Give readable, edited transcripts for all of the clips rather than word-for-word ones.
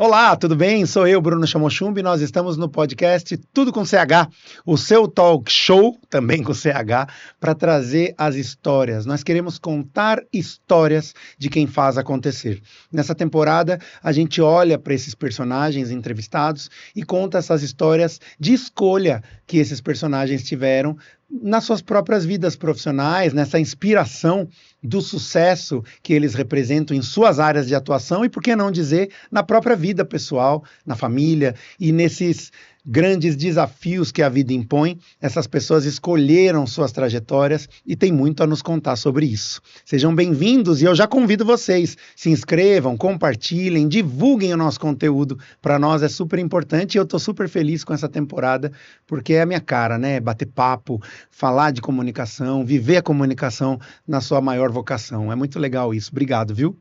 Olá, tudo bem? Sou eu, Bruno Chamochumbi, e nós estamos no podcast Tudo com CH, o seu talk show, também com CH, para trazer as histórias. Nós queremos contar histórias de quem faz acontecer. Nessa temporada, a gente olha para esses personagens entrevistados e conta essas histórias de escolha que esses personagens tiveram nas suas próprias vidas profissionais, nessa inspiração do sucesso que eles representam em suas áreas de atuação e, por que não dizer, na própria vida pessoal, na família e nesses grandes desafios que a vida impõe. Essas pessoas escolheram suas trajetórias e tem muito a nos contar sobre isso. Sejam bem-vindos e eu já convido vocês, se inscrevam, compartilhem, divulguem o nosso conteúdo. Para nós é super importante e eu estou super feliz com essa temporada, porque é a minha cara, né? Bater papo, falar de comunicação, viver a comunicação na sua maior vocação. É muito legal isso. Obrigado, viu?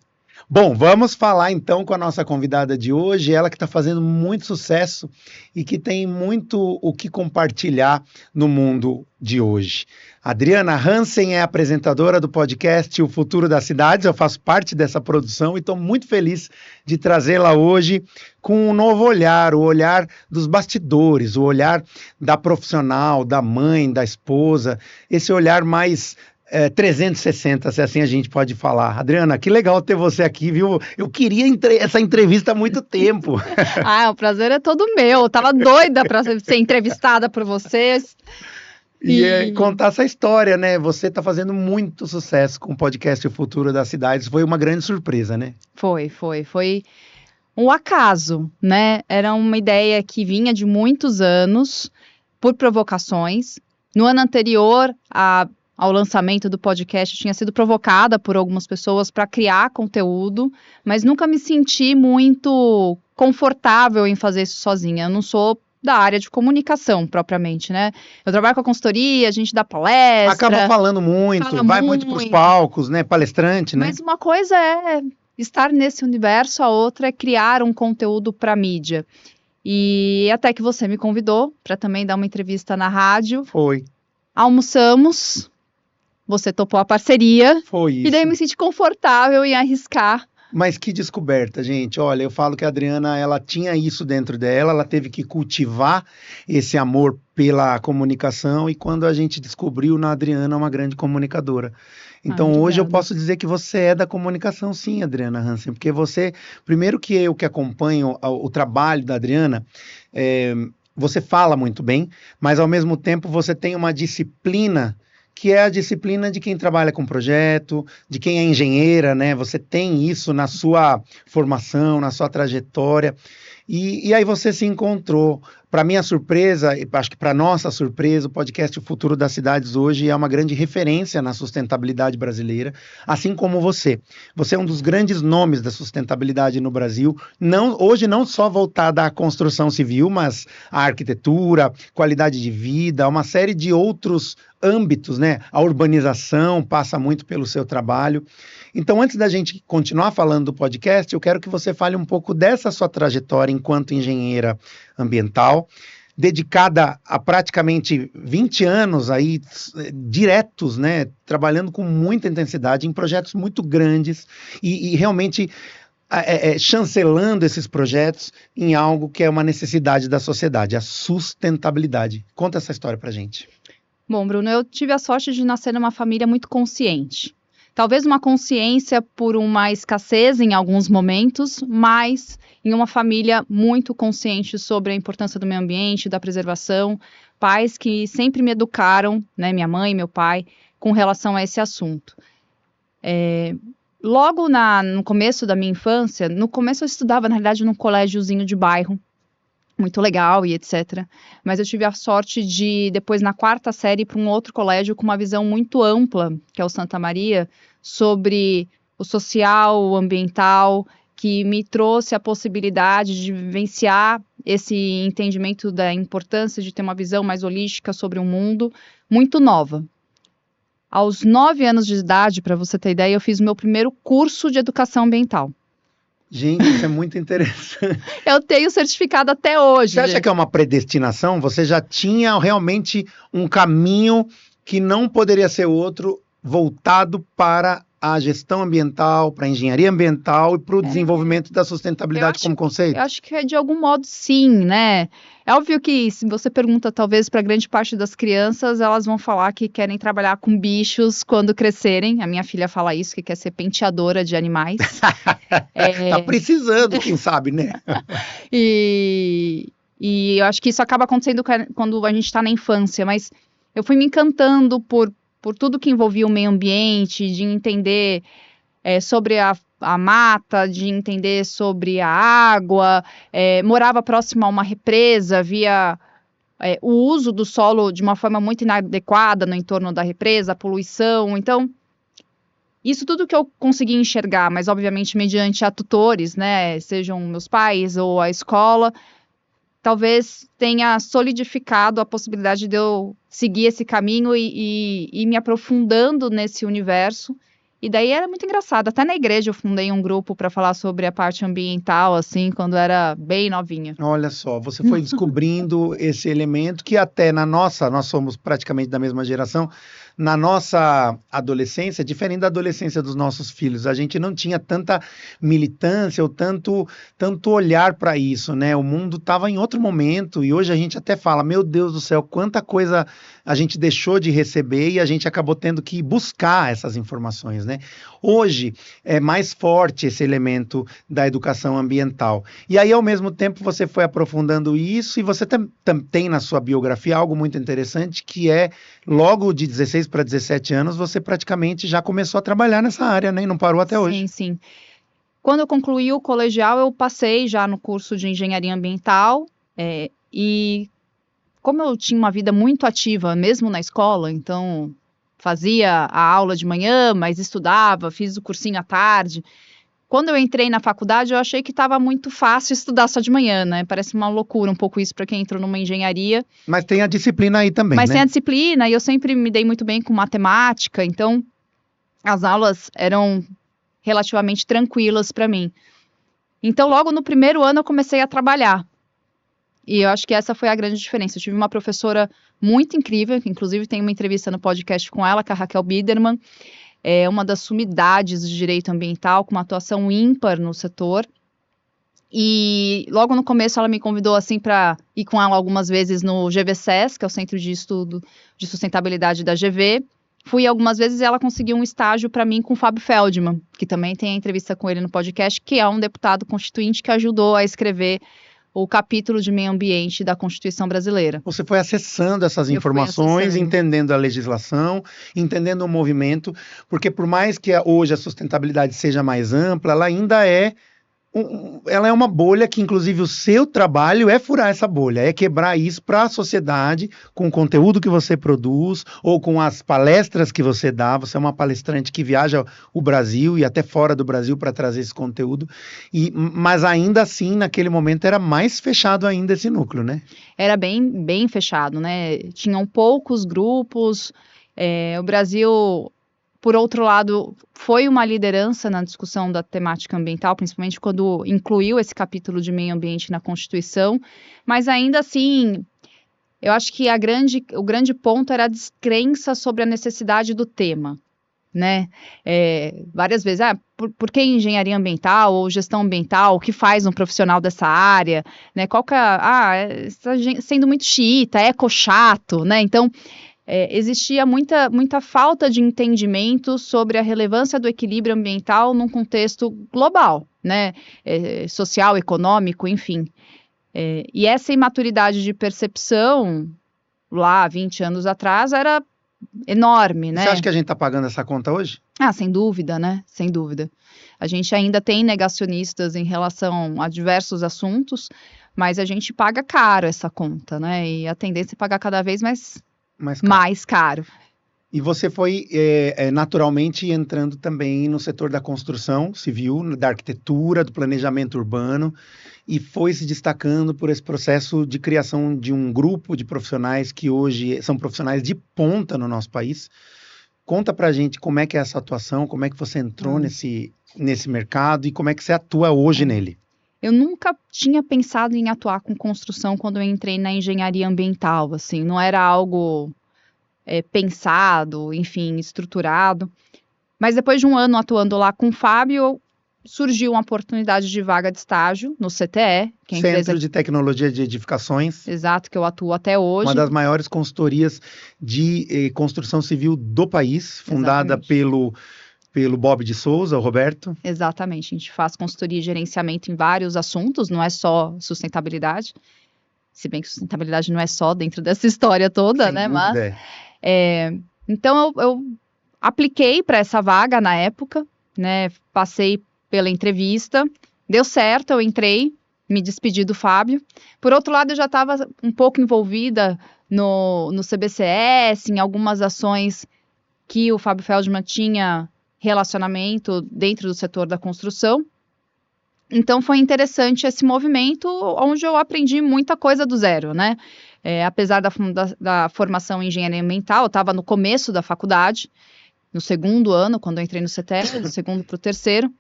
Bom, vamos falar então com a nossa convidada de hoje, ela que está fazendo muito sucesso e que tem muito o que compartilhar no mundo de hoje. Adriana Hansen é apresentadora do podcast O Futuro das Cidades, eu faço parte dessa produção e estou muito feliz de trazê-la hoje com um novo olhar, o olhar dos bastidores, o olhar da profissional, da mãe, da esposa, esse olhar mais 360, se assim a gente pode falar. Adriana, que legal ter você aqui, viu? Eu queria essa entrevista há muito tempo. O prazer é todo meu. Eu tava doida para ser entrevistada por vocês. E contar essa história, né? Você está fazendo muito sucesso com o podcast O Futuro das Cidades. Foi uma grande surpresa, né? Foi um acaso, né? Era uma ideia que vinha de muitos anos, por provocações. No ano anterior, ao lançamento do podcast, tinha sido provocada por algumas pessoas para criar conteúdo, mas nunca me senti muito confortável em fazer isso sozinha. Eu não sou da área de comunicação, propriamente, né? Eu trabalho com a consultoria, a gente dá palestra. Acaba falando muito, vai muito para os palcos, né? Palestrante, né? Mas uma coisa é estar nesse universo, a outra é criar um conteúdo para mídia. E até que você me convidou para também dar uma entrevista na rádio. Foi. Almoçamos. Você topou a parceria. Foi isso. E daí eu me senti confortável em arriscar. Mas que descoberta, gente. Olha, eu falo que a Adriana, ela tinha isso dentro dela, ela teve que cultivar esse amor pela comunicação e quando a gente descobriu na Adriana uma grande comunicadora. Então hoje eu posso dizer que você é da comunicação sim, Adriana Hansen, porque você, primeiro que eu que acompanho o trabalho da Adriana, você fala muito bem, mas ao mesmo tempo você tem uma disciplina que é a disciplina de quem trabalha com projeto, de quem é engenheira, né? Você tem isso na sua formação, na sua trajetória. E aí você se encontrou. Para minha surpresa, acho que para nossa surpresa, o podcast O Futuro das Cidades hoje é uma grande referência na sustentabilidade brasileira, assim como você. Você é um dos grandes nomes da sustentabilidade no Brasil, hoje não só voltada à construção civil, mas à arquitetura, qualidade de vida, uma série de outros âmbitos, né? A urbanização passa muito pelo seu trabalho. Então, antes da gente continuar falando do podcast, eu quero que você fale um pouco dessa sua trajetória enquanto engenheira ambiental, dedicada a praticamente 20 anos aí, diretos, né, trabalhando com muita intensidade em projetos muito grandes e realmente chancelando esses projetos em algo que é uma necessidade da sociedade, a sustentabilidade. Conta essa história pra gente. Bom, Bruno, eu tive a sorte de nascer numa família muito consciente. Talvez uma consciência por uma escassez em alguns momentos, mas em uma família muito consciente sobre a importância do meio ambiente, da preservação, pais que sempre me educaram, né, minha mãe e meu pai, com relação a esse assunto. Logo no começo da minha infância, no começo eu estudava, na realidade, num colégiozinho de bairro, muito legal e etc. Mas eu tive a sorte de, depois, na 4ª série, ir para um outro colégio com uma visão muito ampla, que é o Santa Maria, sobre o social, o ambiental, que me trouxe a possibilidade de vivenciar esse entendimento da importância de ter uma visão mais holística sobre o mundo, muito nova. Aos 9 anos de idade, para você ter ideia, eu fiz o meu primeiro curso de educação ambiental. Gente, isso é muito interessante. Eu tenho certificado até hoje. Você acha que é uma predestinação? Você já tinha realmente um caminho que não poderia ser outro voltado para a gestão ambiental, para a engenharia ambiental e para o desenvolvimento da sustentabilidade como conceito? Eu acho que de algum modo sim, né? É óbvio que se você pergunta talvez para grande parte das crianças, elas vão falar que querem trabalhar com bichos quando crescerem. A minha filha fala isso, que quer ser penteadora de animais. Tá precisando, quem sabe, né? E eu acho que isso acaba acontecendo quando a gente está na infância, mas eu fui me encantando por tudo que envolvia o meio ambiente, de entender sobre a mata, de entender sobre a água, morava próximo a uma represa, via o uso do solo de uma forma muito inadequada no entorno da represa, a poluição, então isso tudo que eu consegui enxergar, mas obviamente mediante a tutores, né, sejam meus pais ou a escola, talvez tenha solidificado a possibilidade de eu seguir esse caminho e me aprofundando nesse universo. E daí era muito engraçado. Até na igreja eu fundei um grupo para falar sobre a parte ambiental, assim, quando era bem novinha. Olha só, você foi descobrindo esse elemento que até nós somos praticamente da mesma geração, na nossa adolescência, diferente da adolescência dos nossos filhos, a gente não tinha tanta militância ou tanto olhar para isso, né? O mundo estava em outro momento e hoje a gente até fala, meu Deus do céu, quanta coisa a gente deixou de receber e a gente acabou tendo que buscar essas informações, né? Hoje é mais forte esse elemento da educação ambiental. E aí, ao mesmo tempo, você foi aprofundando isso e você tem na sua biografia algo muito interessante, que é, logo de 16 para 17 anos, você praticamente já começou a trabalhar nessa área, né? E não parou até hoje. Sim, sim. Quando eu concluí o colegial, eu passei já no curso de engenharia ambiental e como eu tinha uma vida muito ativa, mesmo na escola, então fazia a aula de manhã, mas estudava, fiz o cursinho à tarde. Quando eu entrei na faculdade, eu achei que estava muito fácil estudar só de manhã, né? Parece uma loucura um pouco isso para quem entrou numa engenharia. Mas tem a disciplina aí também, Mas né? tem a disciplina e eu sempre me dei muito bem com matemática, então as aulas eram relativamente tranquilas para mim. Então, logo no primeiro ano, eu comecei a trabalhar. E eu acho que essa foi a grande diferença. Eu tive uma professora muito incrível, que inclusive tem uma entrevista no podcast com ela, com a Raquel Biderman, uma das sumidades de direito ambiental, com uma atuação ímpar no setor. E logo no começo ela me convidou assim para ir com ela algumas vezes no GVSES, que é o Centro de Estudo de Sustentabilidade da GV. Fui algumas vezes e ela conseguiu um estágio para mim com o Fábio Feldman, que também tem a entrevista com ele no podcast, que é um deputado constituinte que ajudou a escrever o capítulo de meio ambiente da Constituição brasileira. Você foi acessando essas informações, entendendo a legislação, entendendo o movimento, porque por mais que hoje a sustentabilidade seja mais ampla, ela ainda ela é uma bolha que, inclusive, o seu trabalho é furar essa bolha, é quebrar isso para a sociedade, com o conteúdo que você produz, ou com as palestras que você dá. Você é uma palestrante que viaja o Brasil e até fora do Brasil para trazer esse conteúdo, mas ainda assim, naquele momento, era mais fechado ainda esse núcleo, né? Era bem, bem fechado, né? Tinham poucos grupos, o Brasil... Por outro lado, foi uma liderança na discussão da temática ambiental, principalmente quando incluiu esse capítulo de meio ambiente na Constituição, mas ainda assim, eu acho que o grande ponto era a descrença sobre a necessidade do tema, né? Várias vezes, por que engenharia ambiental ou gestão ambiental? O que faz um profissional dessa área? Né? Qual que está sendo muito xiita, eco-chato, né? Então, existia muita falta de entendimento sobre a relevância do equilíbrio ambiental num contexto global, né? Social, econômico, enfim. E essa imaturidade de percepção, lá 20 anos atrás, era enorme, né? Você acha que a gente está pagando essa conta hoje? Sem dúvida, né? Sem dúvida. A gente ainda tem negacionistas em relação a diversos assuntos, mas a gente paga caro essa conta, né? E a tendência é pagar cada vez mais caro. E você foi naturalmente entrando também no setor da construção civil, da arquitetura, do planejamento urbano, e foi se destacando por esse processo de criação de um grupo de profissionais que hoje são profissionais de ponta no nosso país. Conta pra gente como é que é essa atuação, como é que você entrou nesse mercado e como é que você atua hoje nele. Eu nunca tinha pensado em atuar com construção quando eu entrei na engenharia ambiental, assim, não era algo pensado, enfim, estruturado. Mas depois de um ano atuando lá com o Fábio, surgiu uma oportunidade de vaga de estágio no CTE, que é a empresa... Centro de Tecnologia de Edificações. Exato, que eu atuo até hoje. Uma das maiores consultorias de construção civil do país, fundada pelo Bob de Souza, o Roberto. Exatamente, a gente faz consultoria e gerenciamento em vários assuntos, não é só sustentabilidade, se bem que sustentabilidade não é só dentro dessa história toda, Sem né? dúvida, Mas, então eu apliquei para essa vaga na época, né? Passei pela entrevista, deu certo, eu entrei, me despedi do Fábio. Por outro lado, eu já estava um pouco envolvida no CBCS, em algumas ações que o Fábio Feldman tinha relacionamento dentro do setor da construção. Então, foi interessante esse movimento, onde eu aprendi muita coisa do zero, né? Apesar da formação em engenharia ambiental, eu estava no começo da faculdade, no segundo ano, quando eu entrei no CTE, do segundo para o terceiro.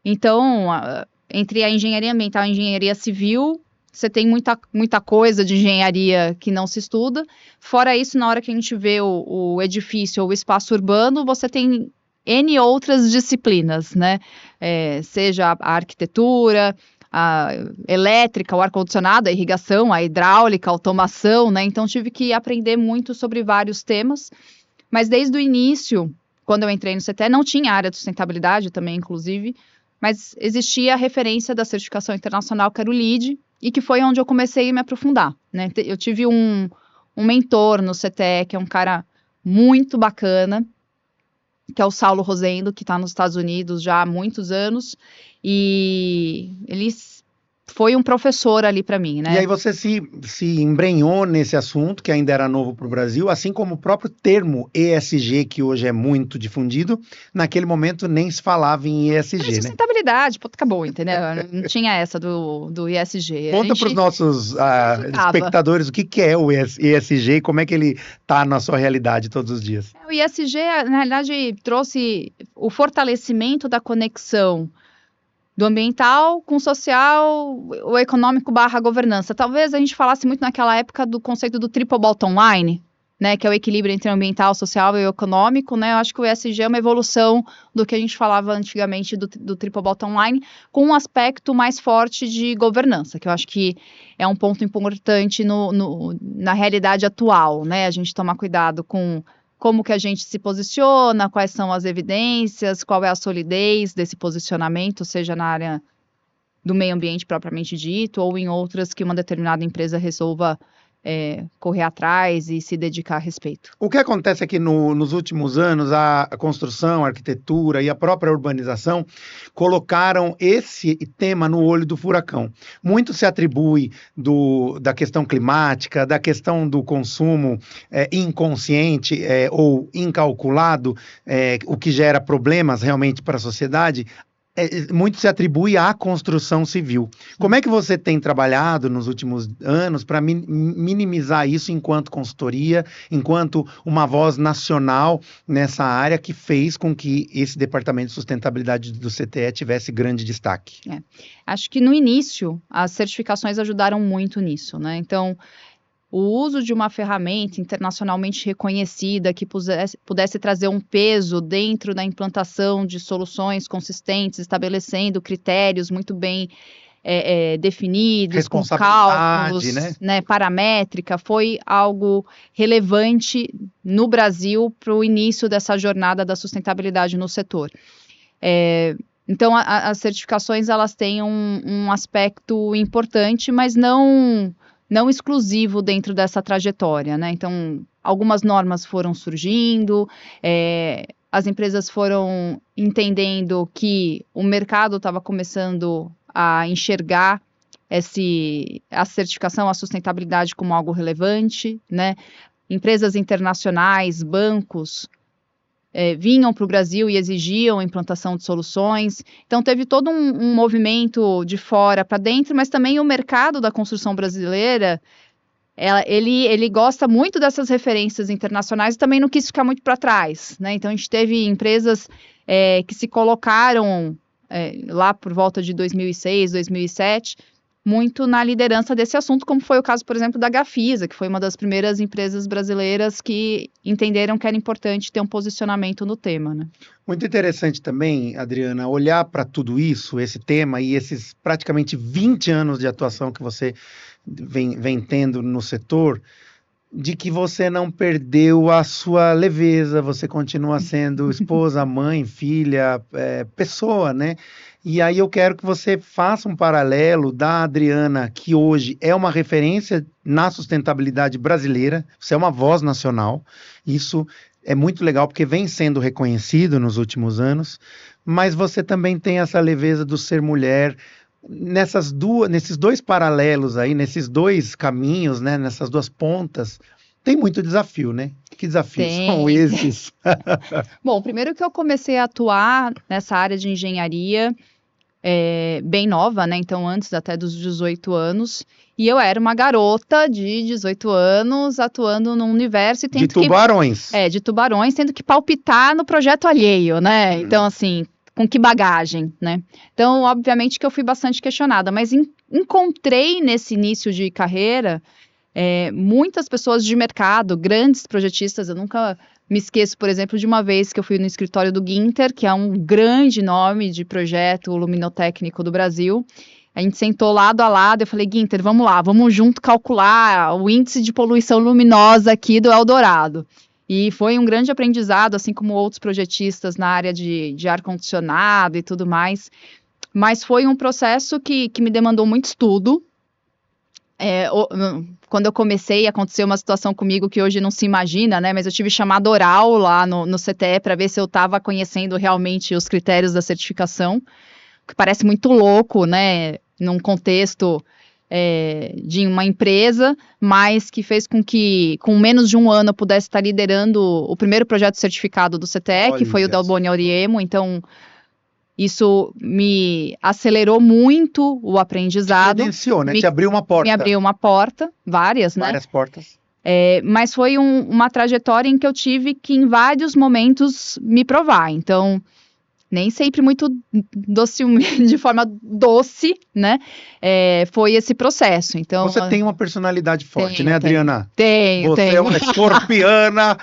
Então, entre a engenharia ambiental e a engenharia civil, você tem muita coisa de engenharia que não se estuda. Fora isso, na hora que a gente vê o edifício ou o espaço urbano, você tem N outras disciplinas, né? Seja a arquitetura, a elétrica, o ar-condicionado, a irrigação, a hidráulica, a automação, né? Então, tive que aprender muito sobre vários temas. Mas desde o início, quando eu entrei no CTE, não tinha área de sustentabilidade também, inclusive, mas existia a referência da certificação internacional, que era o LEED, e que foi onde eu comecei a me aprofundar, né? Eu tive um mentor no CTE, que é um cara muito bacana, que é o Saulo Rosendo, que está nos Estados Unidos já há muitos anos, e ele foi um professor ali para mim, né? E aí você se embrenhou nesse assunto, que ainda era novo para o Brasil, assim como o próprio termo ESG, que hoje é muito difundido, naquele momento nem se falava em ESG, né? Sustentabilidade, ponto, acabou, entendeu? Não tinha essa do ESG. Conta para os nossos espectadores o que é o ESG e como é que ele está na sua realidade todos os dias. O ESG, na realidade, trouxe o fortalecimento da conexão do ambiental com o social, o econômico / governança. Talvez a gente falasse muito naquela época do conceito do triple bottom line, né, que é o equilíbrio entre o ambiental, social e o econômico, né? Eu acho que o ESG é uma evolução do que a gente falava antigamente do triple bottom line, com um aspecto mais forte de governança, que eu acho que é um ponto importante na realidade atual, né? A gente tomar cuidado com como que a gente se posiciona, quais são as evidências, qual é a solidez desse posicionamento, seja na área do meio ambiente propriamente dito, ou em outras que uma determinada empresa resolva correr atrás e se dedicar a respeito. O que acontece é que nos últimos anos a construção, a arquitetura e a própria urbanização colocaram esse tema no olho do furacão. Muito se atribui da questão climática, da questão do consumo inconsciente ou incalculado, o que gera problemas realmente para a sociedade. Muito se atribui à construção civil. Como é que você tem trabalhado nos últimos anos para minimizar isso enquanto consultoria, enquanto uma voz nacional nessa área que fez com que esse departamento de sustentabilidade do CTE tivesse grande destaque? Acho que no início as certificações ajudaram muito nisso, né? Então, o uso de uma ferramenta internacionalmente reconhecida que pudesse trazer um peso dentro da implantação de soluções consistentes, estabelecendo critérios muito bem definidos, com cálculos, né, paramétrica, foi algo relevante no Brasil para o início dessa jornada da sustentabilidade no setor. Então, as certificações elas têm um aspecto importante, mas não exclusivo dentro dessa trajetória, né? Então, algumas normas foram surgindo, as empresas foram entendendo que o mercado estava começando a enxergar a certificação, a sustentabilidade como algo relevante, né? Empresas internacionais, bancos, vinham para o Brasil e exigiam a implantação de soluções. Então, teve todo um movimento de fora para dentro, mas também o mercado da construção brasileira, ele gosta muito dessas referências internacionais e também não quis ficar muito para trás, né? Então, a gente teve empresas que se colocaram lá por volta de 2006, 2007, muito na liderança desse assunto, como foi o caso, por exemplo, da Gafisa, que foi uma das primeiras empresas brasileiras que entenderam que era importante ter um posicionamento no tema, né? Muito interessante também, Adriana, olhar para tudo isso, esse tema e esses praticamente 20 anos de atuação que você vem tendo no setor, de que você não perdeu a sua leveza, você continua sendo esposa, mãe, filha, pessoa, né? E aí eu quero que você faça um paralelo da Adriana, que hoje é uma referência na sustentabilidade brasileira, você é uma voz nacional, isso é muito legal porque vem sendo reconhecido nos últimos anos, mas você também tem essa leveza do ser mulher, nesses dois paralelos aí, nesses dois caminhos, né, nessas duas pontas, tem muito desafio, né? Que desafios são esses? Bom, primeiro que eu comecei a atuar nessa área de engenharia bem nova, né? Então, antes até dos 18 anos. E eu era uma garota de 18 anos atuando num universo e tendo de tubarões. De tubarões, tendo que palpitar no projeto alheio, né? Então, assim, com que bagagem, né? Então, obviamente que eu fui bastante questionada, mas encontrei nesse início de carreira muitas pessoas de mercado, grandes projetistas. Eu nunca me esqueço, por exemplo, de uma vez que eu fui no escritório do Ginter, que é um grande nome de projeto luminotécnico do Brasil. A gente sentou lado a lado, eu falei, Ginter, vamos lá, vamos junto calcular o índice de poluição luminosa aqui do Eldorado. E foi um grande aprendizado, assim como outros projetistas na área de ar-condicionado e tudo mais. Mas foi um processo que me demandou muito estudo. Quando eu comecei, aconteceu uma situação comigo que hoje não se imagina, né? Mas eu tive chamada oral lá no CTE para ver se eu estava conhecendo realmente os critérios da certificação, que parece muito louco, né? Num contexto de uma empresa, mas que fez com que, com menos de um ano, eu pudesse estar liderando o primeiro projeto certificado do CTE, que foi o Dalboni Auriemo. Então, isso me acelerou muito o aprendizado. Te credenciou, né? Te abriu uma porta. Me abriu uma porta, várias, né? Várias portas. Mas foi uma trajetória em que eu tive que, em vários momentos, me provar. Então, nem sempre muito doce, de forma doce, né? Foi esse processo. Então, você tem uma personalidade forte, né, Adriana? Tenho. Você é uma escorpiana.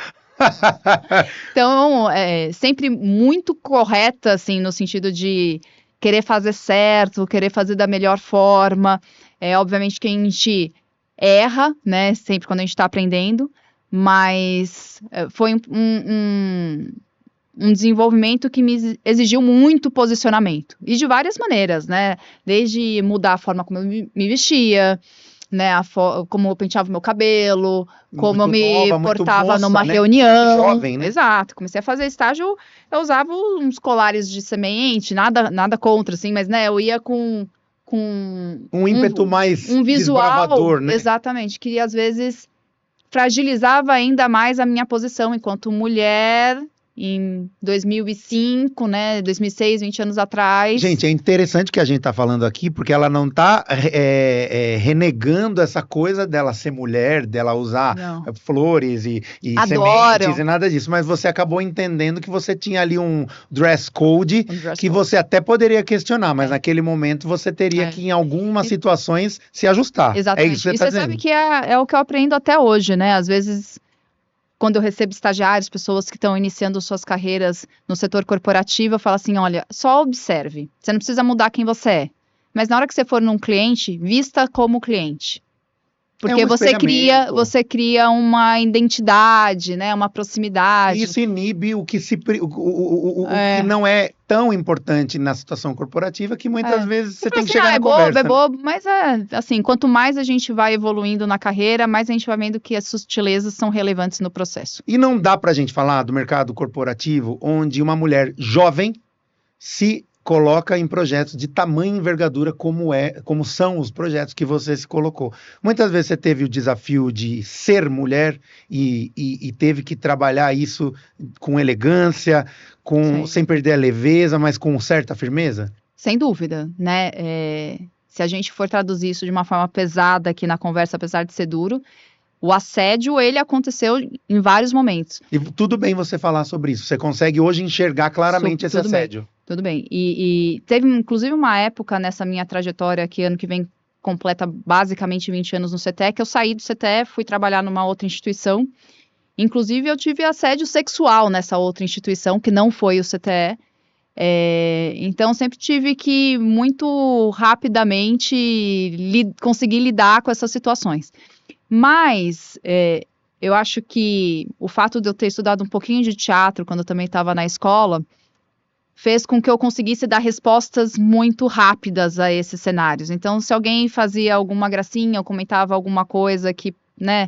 Então, sempre muito correta, assim, no sentido de querer fazer certo, querer fazer da melhor forma. Obviamente que a gente erra, né, sempre quando a gente está aprendendo, mas foi um desenvolvimento que me exigiu muito posicionamento, e de várias maneiras, né, desde mudar a forma como eu me vestia, né, como eu penteava o meu cabelo, como eu me portava numa reunião. Jovem, né? Exato, comecei a fazer estágio, eu usava uns colares de semente, nada contra, assim, mas, né, eu ia com um ímpeto mais um visual, desbravador, né? Exatamente, que às vezes fragilizava ainda mais a minha posição enquanto mulher em 2005, né, 2006, 20 anos atrás. Gente, é interessante que a gente tá falando aqui, porque ela não tá renegando essa coisa dela ser mulher, dela usar flores e sementes e nada disso, mas você acabou entendendo que você tinha ali um dress code que você até poderia questionar, mas naquele momento você teria que, em algumas situações, se ajustar. Exatamente. É isso que você sabe que é o que eu aprendo até hoje, né? Às vezes, quando eu recebo estagiários, pessoas que estão iniciando suas carreiras no setor corporativo, eu falo assim, olha, só observe. Você não precisa mudar quem você é. Mas na hora que você for num cliente, vista como cliente. Porque você cria uma identidade, né, uma proximidade. Isso inibe o que não é tão importante na situação corporativa, que muitas vezes você tem que chegar na conversa. É bobo, mas assim, quanto mais a gente vai evoluindo na carreira, mais a gente vai vendo que as sutilezas são relevantes no processo. E não dá pra gente falar do mercado corporativo onde uma mulher jovem se coloca em projetos de tamanha envergadura como são os projetos que você se colocou. Muitas vezes você teve o desafio de ser mulher e teve que trabalhar isso com elegância, sem perder a leveza, mas com certa firmeza? Sem dúvida, né? Se a gente for traduzir isso de uma forma pesada aqui na conversa, apesar de ser duro, o assédio, ele aconteceu em vários momentos. E tudo bem você falar sobre isso. Você consegue hoje enxergar claramente esse assédio. Tudo bem. E teve, inclusive, uma época nessa minha trajetória, que ano que vem completa basicamente 20 anos no CTE, que eu saí do CTE, fui trabalhar numa outra instituição. Inclusive, eu tive assédio sexual nessa outra instituição, que não foi o CTE. Então, sempre tive que, muito rapidamente, conseguir lidar com essas situações. Mas, eu acho que o fato de eu ter estudado um pouquinho de teatro, quando eu também estava na escola, fez com que eu conseguisse dar respostas muito rápidas a esses cenários. Então, se alguém fazia alguma gracinha ou comentava alguma coisa que, né,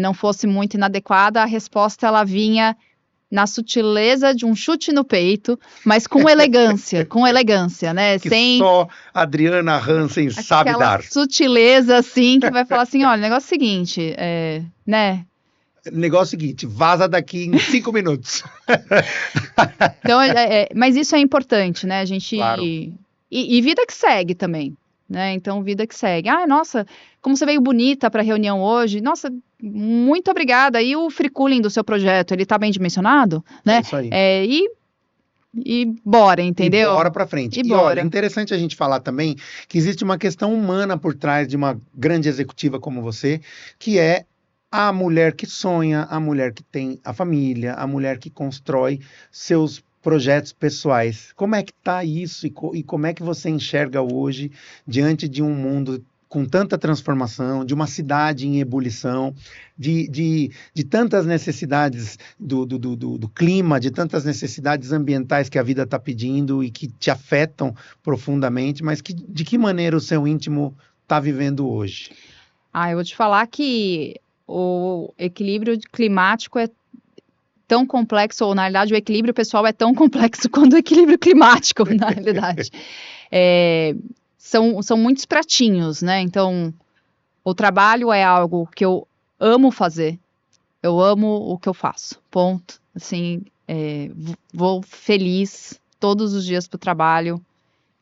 não fosse muito inadequada, a resposta ela vinha na sutileza de um chute no peito, mas com elegância, né? Que só Adriana Hansen sabe Aquela dar. sutileza, assim, que vai falar assim, olha, o negócio é o seguinte, né? Negócio seguinte, vaza daqui em 5 minutos. Então, mas isso é importante, né? A gente... Claro. E vida que segue também, né? Então, vida que segue. Ah, nossa, como você veio bonita para a reunião hoje. Nossa, muito obrigada. E o free cooling do seu projeto, ele tá bem dimensionado, né? É isso aí. E bora, entendeu? E bora pra frente. E Olha, bora. é interessante a gente falar também que existe uma questão humana por trás de uma grande executiva como você, que é a mulher que sonha, a mulher que tem a família, a mulher que constrói seus projetos pessoais. Como é que tá isso e como é que você enxerga hoje diante de um mundo com tanta transformação, de uma cidade em ebulição, de tantas necessidades do clima, de tantas necessidades ambientais que a vida está pedindo e que te afetam profundamente, mas de que maneira o seu íntimo está vivendo hoje? Eu vou te falar que o equilíbrio climático é tão complexo, ou na realidade o equilíbrio pessoal é tão complexo quanto o equilíbrio climático, na realidade. São muitos pratinhos, né? Então, o trabalho é algo que eu amo fazer. Eu amo o que eu faço, ponto. Assim, vou feliz todos os dias para o trabalho.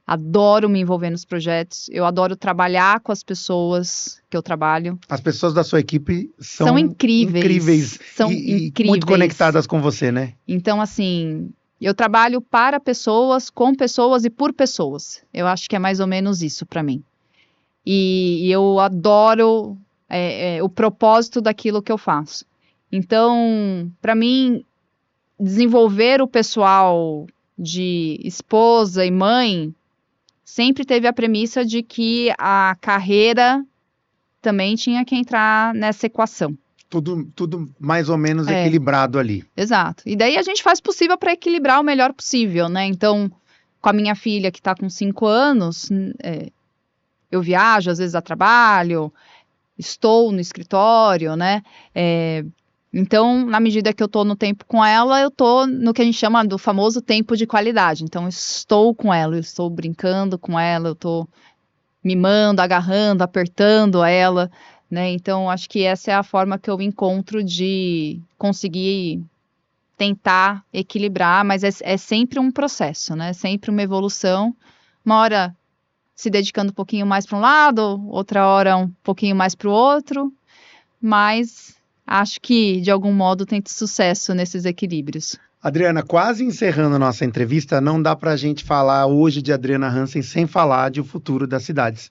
Adoro me envolver nos projetos. Eu adoro trabalhar com as pessoas que eu trabalho. As pessoas da sua equipe são incríveis. São e incríveis. Muito conectadas com você, né? Então, assim, eu trabalho para pessoas, com pessoas e por pessoas. Eu acho que é mais ou menos isso para mim. E eu adoro o propósito daquilo que eu faço. Então, para mim, desenvolver o pessoal de esposa e mãe sempre teve a premissa de que a carreira também tinha que entrar nessa equação. Tudo mais ou menos equilibrado ali. Exato. E daí a gente faz o possível para equilibrar o melhor possível, né? Então, com a minha filha que está com 5 anos, eu viajo, às vezes a trabalho, estou no escritório, né? Então, na medida que eu estou no tempo com ela, eu estou no que a gente chama do famoso tempo de qualidade. Então, eu estou com ela, eu estou brincando com ela, eu estou mimando, agarrando, apertando ela, né? Então, acho que essa é a forma que eu encontro de conseguir tentar equilibrar, mas é sempre um processo, né? Sempre uma evolução. Uma hora se dedicando um pouquinho mais para um lado, outra hora um pouquinho mais para o outro, mas acho que, de algum modo, tem sucesso nesses equilíbrios. Adriana, quase encerrando a nossa entrevista, não dá para a gente falar hoje de Adriana Hansen sem falar de O Futuro das Cidades.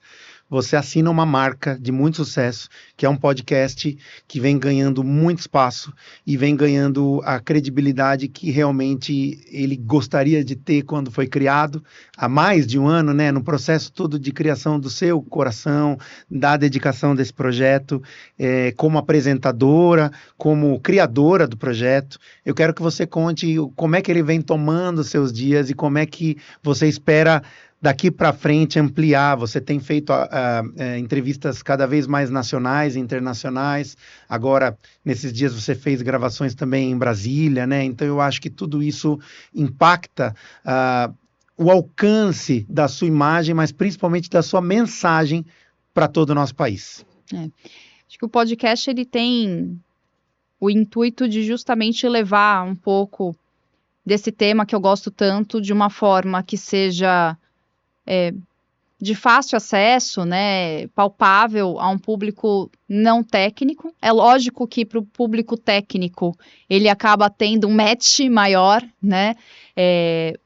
Você assina uma marca de muito sucesso, que é um podcast que vem ganhando muito espaço e vem ganhando a credibilidade que realmente ele gostaria de ter quando foi criado, há mais de um ano, né, no processo todo de criação do seu coração, da dedicação desse projeto, como apresentadora, como criadora do projeto. Eu quero que você conte como é que ele vem tomando seus dias e como é que você espera daqui para frente ampliar. Você tem feito entrevistas cada vez mais nacionais e internacionais. Agora, nesses dias, você fez gravações também em Brasília, né? Então, eu acho que tudo isso impacta o alcance da sua imagem, mas principalmente da sua mensagem para todo o nosso país. Acho que o podcast ele tem o intuito de justamente levar um pouco desse tema que eu gosto tanto de uma forma que seja de fácil acesso, né, palpável a um público não técnico. É lógico que para o público técnico ele acaba tendo um match maior, né,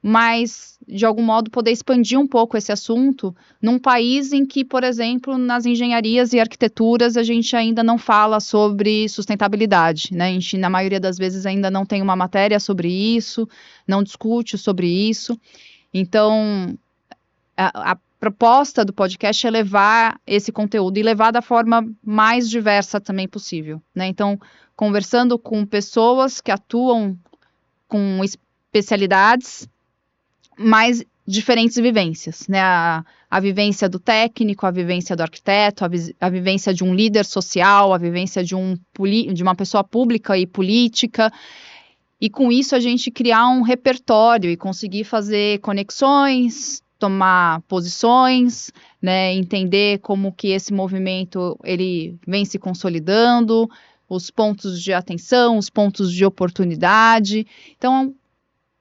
mas de algum modo poder expandir um pouco esse assunto num país em que, por exemplo, nas engenharias e arquiteturas a gente ainda não fala sobre sustentabilidade, né, a gente na maioria das vezes ainda não tem uma matéria sobre isso, não discute sobre isso. Então, a proposta do podcast é levar esse conteúdo e levar da forma mais diversa também possível, né? Então, conversando com pessoas que atuam com especialidades, mais diferentes vivências, né? A vivência do técnico, a vivência do arquiteto, a vivência de um líder social, a vivência de uma pessoa pública e política. E com isso a gente criar um repertório e conseguir fazer conexões, tomar posições, né, entender como que esse movimento ele vem se consolidando, os pontos de atenção, os pontos de oportunidade. Então,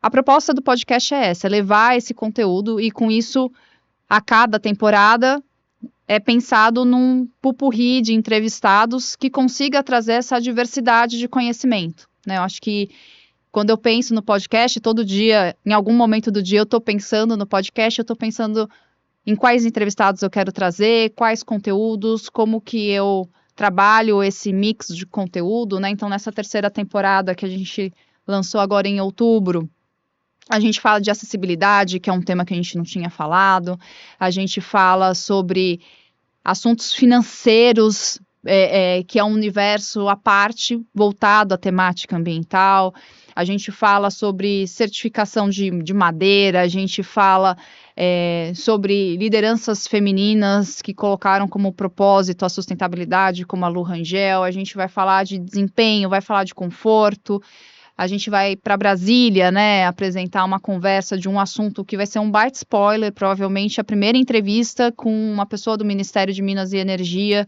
a proposta do podcast é essa, é levar esse conteúdo e com isso, a cada temporada é pensado num pupurri de entrevistados que consiga trazer essa diversidade de conhecimento, né? Eu acho que quando eu penso no podcast, todo dia, em algum momento do dia, eu estou pensando no podcast, eu estou pensando em quais entrevistados eu quero trazer, quais conteúdos, como que eu trabalho esse mix de conteúdo, né? Então, nessa terceira temporada que a gente lançou agora em outubro, a gente fala de acessibilidade, que é um tema que a gente não tinha falado, a gente fala sobre assuntos financeiros, que é um universo à parte, voltado à temática ambiental. A gente fala sobre certificação de madeira, a gente fala sobre lideranças femininas que colocaram como propósito a sustentabilidade, como a Lu Rangel. A gente vai falar de desempenho, vai falar de conforto. A gente vai para Brasília, né, apresentar uma conversa de um assunto que vai ser um baita spoiler, provavelmente a primeira entrevista com uma pessoa do Ministério de Minas e Energia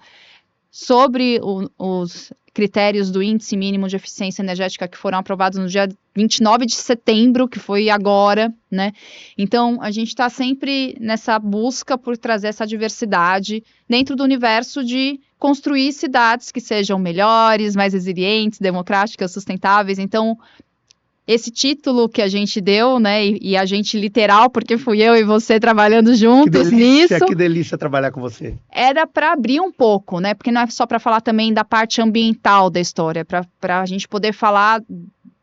sobre os critérios do Índice Mínimo de Eficiência Energética que foram aprovados no dia 29 de setembro, que foi agora, né? Então, a gente está sempre nessa busca por trazer essa diversidade dentro do universo de construir cidades que sejam melhores, mais resilientes, democráticas, sustentáveis. Então, esse título que a gente deu, né, e a gente literal, porque fui eu e você trabalhando juntos nisso. Que delícia trabalhar com você. Era para abrir um pouco, né, porque não é só para falar também da parte ambiental da história, para a gente poder falar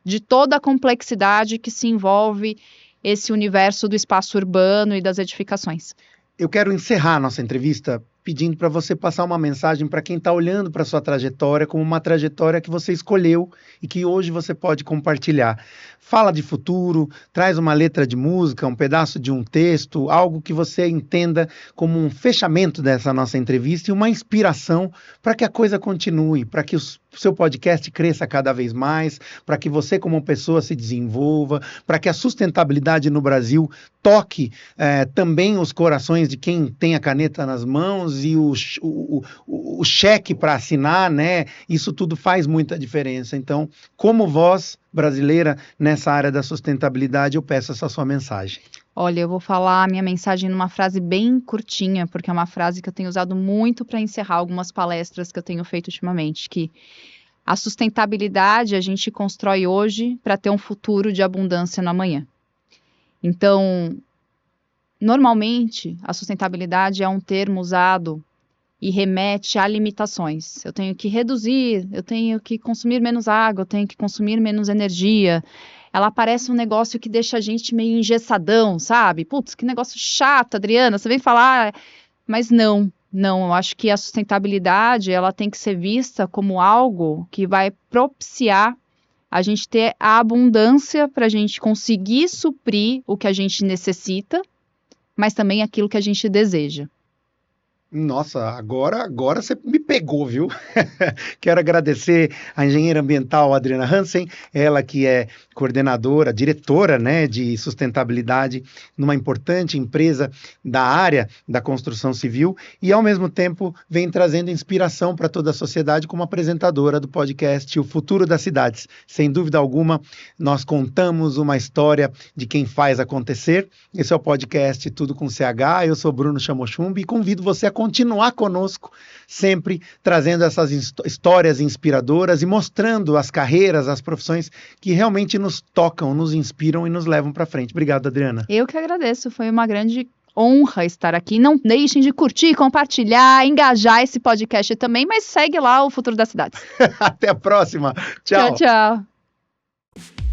de toda a complexidade que se envolve esse universo do espaço urbano e das edificações. Eu quero encerrar a nossa entrevista pedindo para você passar uma mensagem para quem está olhando para a sua trajetória como uma trajetória que você escolheu e que hoje você pode compartilhar. Fala de futuro, traz uma letra de música, um pedaço de um texto, algo que você entenda como um fechamento dessa nossa entrevista e uma inspiração para que a coisa continue, para que o seu podcast cresça cada vez mais, para que você como pessoa se desenvolva, para que a sustentabilidade no Brasil toque também os corações de quem tem a caneta nas mãos e o cheque para assinar, né? Isso tudo faz muita diferença. Então, como voz brasileira nessa área da sustentabilidade, eu peço essa sua mensagem. Olha, eu vou falar a minha mensagem numa frase bem curtinha, porque é uma frase que eu tenho usado muito para encerrar algumas palestras que eu tenho feito ultimamente, que a sustentabilidade a gente constrói hoje para ter um futuro de abundância no amanhã. Então, normalmente, a sustentabilidade é um termo usado e remete a limitações. Eu tenho que reduzir, eu tenho que consumir menos água, eu tenho que consumir menos energia. Ela parece um negócio que deixa a gente meio engessadão, sabe? Putz, que negócio chato, Adriana, você vem falar... Mas não, eu acho que a sustentabilidade, ela tem que ser vista como algo que vai propiciar a gente ter a abundância para a gente conseguir suprir o que a gente necessita, mas também aquilo que a gente deseja. Nossa, agora você me pegou, viu? Quero agradecer a engenheira ambiental Adriana Hansen, ela que é coordenadora, diretora, né, de sustentabilidade numa importante empresa da área da construção civil e, ao mesmo tempo, vem trazendo inspiração para toda a sociedade como apresentadora do podcast O Futuro das Cidades. Sem dúvida alguma, nós contamos uma história de quem faz acontecer. Esse é o podcast Tudo com CH. Eu sou Bruno Chamochumbi e convido você a continuar conosco, sempre trazendo essas histórias inspiradoras e mostrando as carreiras, as profissões que realmente nos tocam, nos inspiram e nos levam para frente. Obrigado, Adriana. Eu que agradeço, foi uma grande honra estar aqui. Não deixem de curtir, compartilhar, engajar esse podcast também, mas segue lá o Futuro das Cidades. Até a próxima. Tchau. Tchau, tchau.